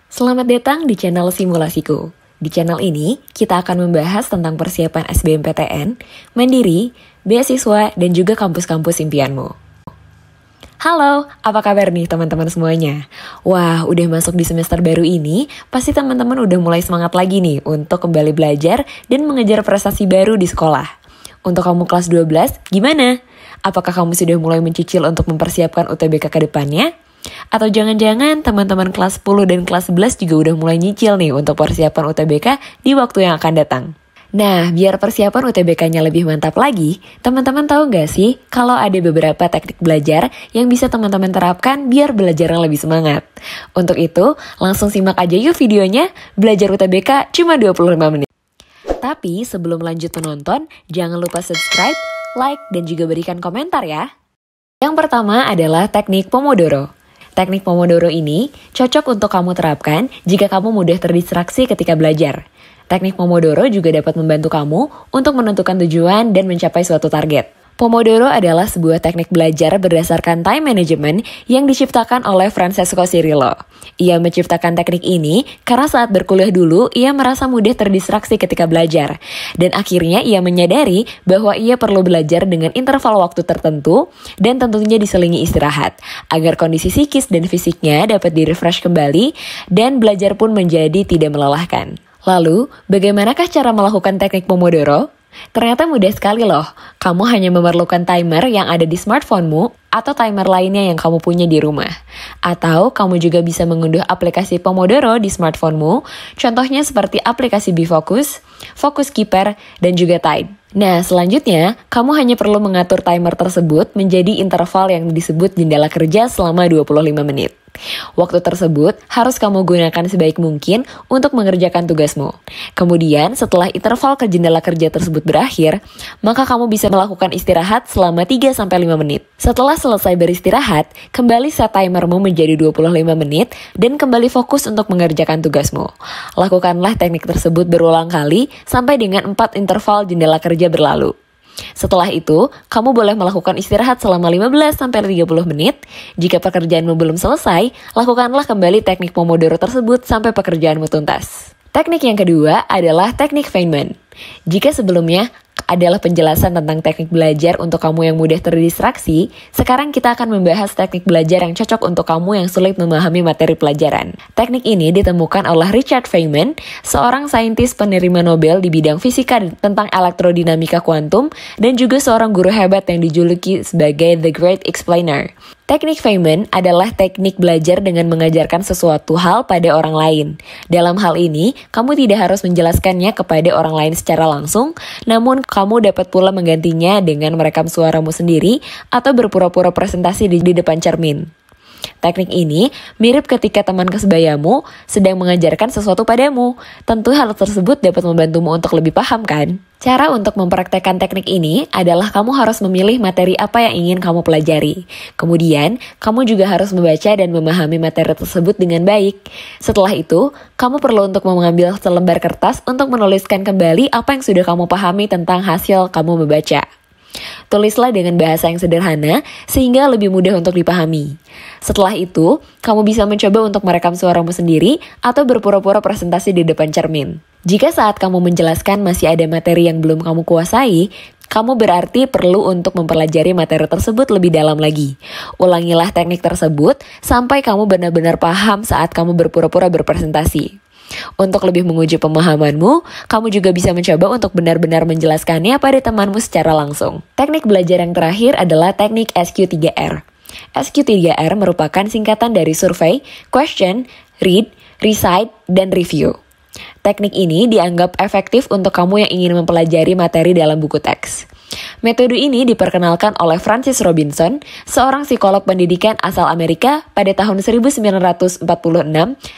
Selamat datang di channel Simulasiku. Di channel ini, kita akan membahas tentang persiapan SBMPTN, Mandiri, beasiswa, dan juga kampus-kampus impianmu. Halo, apa kabar nih teman-teman semuanya? Wah, udah masuk di semester baru ini, pasti teman-teman udah mulai semangat lagi nih untuk kembali belajar dan mengejar prestasi baru di sekolah. Untuk kamu kelas 12, gimana? Apakah kamu sudah mulai mencicil untuk mempersiapkan UTBK ke depannya? Atau jangan-jangan teman-teman kelas 10 dan kelas 11 juga udah mulai nyicil nih untuk persiapan UTBK di waktu yang akan datang. Nah, biar persiapan UTBK-nya lebih mantap lagi, teman-teman tahu nggak sih kalau ada beberapa teknik belajar yang bisa teman-teman terapkan biar belajarnya lebih semangat? Untuk itu, langsung simak aja yuk videonya, belajar UTBK cuma 25 menit. Tapi sebelum lanjut menonton, jangan lupa subscribe, like, dan juga berikan komentar ya. Yang pertama adalah teknik Pomodoro. Teknik Pomodoro ini cocok untuk kamu terapkan jika kamu mudah terdistraksi ketika belajar. Teknik Pomodoro juga dapat membantu kamu untuk menentukan tujuan dan mencapai suatu target. Pomodoro adalah sebuah teknik belajar berdasarkan time management yang diciptakan oleh Francesco Cirillo. Ia menciptakan teknik ini karena saat berkuliah dulu ia merasa mudah terdistraksi ketika belajar. Dan akhirnya ia menyadari bahwa ia perlu belajar dengan interval waktu tertentu dan tentunya diselingi istirahat, agar kondisi psikis dan fisiknya dapat direfresh kembali dan belajar pun menjadi tidak melelahkan. Lalu, bagaimanakah cara melakukan teknik Pomodoro? Ternyata mudah sekali loh. Kamu hanya memerlukan timer yang ada di smartphone-mu atau timer lainnya yang kamu punya di rumah. Atau kamu juga bisa mengunduh aplikasi Pomodoro di smartphone-mu, contohnya seperti aplikasi BeFocus, Focus Keeper, dan juga Tide. Nah, selanjutnya, kamu hanya perlu mengatur timer tersebut menjadi interval yang disebut jendela kerja selama 25 menit. Waktu tersebut harus kamu gunakan sebaik mungkin untuk mengerjakan tugasmu. Kemudian setelah interval ke jendela kerja tersebut berakhir, maka kamu bisa melakukan istirahat selama 3-5 menit. Setelah selesai beristirahat, kembali set timermu menjadi 25 menit dan kembali fokus untuk mengerjakan tugasmu. Lakukanlah teknik tersebut berulang kali sampai dengan 4 interval jendela kerja berlalu. Setelah itu, kamu boleh melakukan istirahat selama 15-30 menit. Jika pekerjaanmu belum selesai, lakukanlah kembali teknik Pomodoro tersebut sampai pekerjaanmu tuntas. Teknik yang kedua adalah teknik Feynman. Jika sebelumnya adalah penjelasan tentang teknik belajar untuk kamu yang mudah terdistraksi, sekarang kita akan membahas teknik belajar yang cocok untuk kamu yang sulit memahami materi pelajaran. Teknik ini ditemukan oleh Richard Feynman, seorang saintis penerima Nobel di bidang fisika tentang elektrodinamika kuantum dan juga seorang guru hebat yang dijuluki sebagai The Great Explainer. Teknik Feynman adalah teknik belajar dengan mengajarkan sesuatu hal pada orang lain. Dalam hal ini, kamu tidak harus menjelaskannya kepada orang lain secara langsung, namun kamu dapat pula menggantinya dengan merekam suaramu sendiri atau berpura-pura presentasi di depan cermin. Teknik ini mirip ketika teman kesebayamu sedang mengajarkan sesuatu padamu. Tentu hal tersebut dapat membantumu untuk lebih paham kan? Cara untuk mempraktekkan teknik ini adalah kamu harus memilih materi apa yang ingin kamu pelajari. Kemudian, kamu juga harus membaca dan memahami materi tersebut dengan baik. Setelah itu, kamu perlu untuk mengambil selembar kertas untuk menuliskan kembali apa yang sudah kamu pahami tentang hasil kamu membaca. Tulislah dengan bahasa yang sederhana sehingga lebih mudah untuk dipahami. Setelah itu, kamu bisa mencoba untuk merekam suaramu sendiri atau berpura-pura presentasi di depan cermin. Jika saat kamu menjelaskan masih ada materi yang belum kamu kuasai, kamu berarti perlu untuk mempelajari materi tersebut lebih dalam lagi. Ulangilah teknik tersebut sampai kamu benar-benar paham saat kamu berpura-pura berpresentasi. Untuk lebih menguji pemahamanmu, kamu juga bisa mencoba untuk benar-benar menjelaskannya pada temanmu secara langsung. Teknik belajar yang terakhir adalah teknik SQ3R. SQ3R merupakan singkatan dari survey, question, read, recite, dan review. Teknik ini dianggap efektif untuk kamu yang ingin mempelajari materi dalam buku teks. Metode ini diperkenalkan oleh Francis Robinson, seorang psikolog pendidikan asal Amerika pada tahun 1946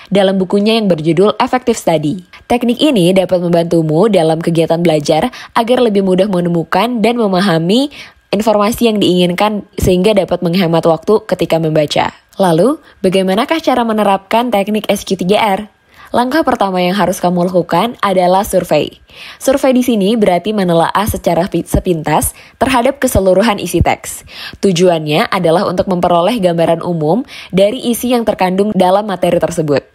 dalam bukunya yang berjudul Effective Study. Teknik ini dapat membantumu dalam kegiatan belajar agar lebih mudah menemukan dan memahami informasi yang diinginkan sehingga dapat menghemat waktu ketika membaca. Lalu, bagaimanakah cara menerapkan teknik SQ3R? Langkah pertama yang harus kamu lakukan adalah survei. Survei di sini berarti menelaah secara sepintas terhadap keseluruhan isi teks. Tujuannya adalah untuk memperoleh gambaran umum dari isi yang terkandung dalam materi tersebut.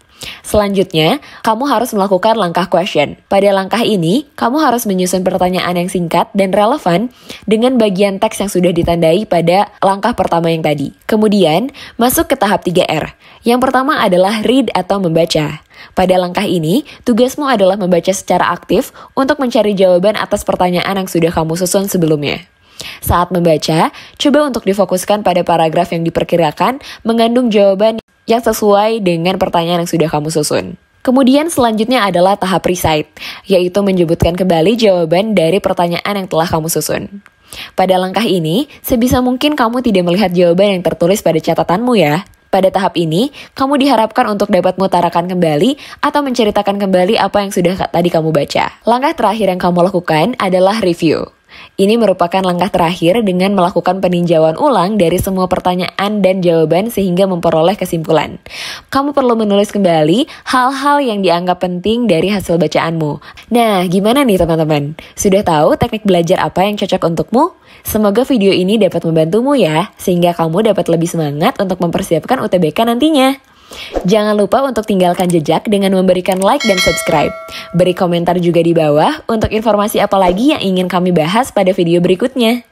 Selanjutnya, kamu harus melakukan langkah question. Pada langkah ini, kamu harus menyusun pertanyaan yang singkat dan relevan dengan bagian teks yang sudah ditandai pada langkah pertama yang tadi. Kemudian, masuk ke tahap 3R. Yang pertama adalah read atau membaca. Pada langkah ini, tugasmu adalah membaca secara aktif untuk mencari jawaban atas pertanyaan yang sudah kamu susun sebelumnya. Saat membaca, coba untuk difokuskan pada paragraf yang diperkirakan mengandung jawaban yang sesuai dengan pertanyaan yang sudah kamu susun. Kemudian selanjutnya adalah tahap recite, yaitu menyebutkan kembali jawaban dari pertanyaan yang telah kamu susun. Pada langkah ini, sebisa mungkin kamu tidak melihat jawaban yang tertulis pada catatanmu ya. Pada tahap ini, kamu diharapkan untuk dapat mengutarakan kembali atau menceritakan kembali apa yang sudah tadi kamu baca. Langkah terakhir yang kamu lakukan adalah review. Ini merupakan langkah terakhir dengan melakukan peninjauan ulang dari semua pertanyaan dan jawaban sehingga memperoleh kesimpulan. Kamu perlu menulis kembali hal-hal yang dianggap penting dari hasil bacaanmu. Nah, gimana nih teman-teman? Sudah tahu teknik belajar apa yang cocok untukmu? Semoga video ini dapat membantumu ya, sehingga kamu dapat lebih semangat untuk mempersiapkan UTBK nantinya. Jangan lupa untuk tinggalkan jejak dengan memberikan like dan subscribe. Beri komentar juga di bawah untuk informasi apa lagi yang ingin kami bahas pada video berikutnya.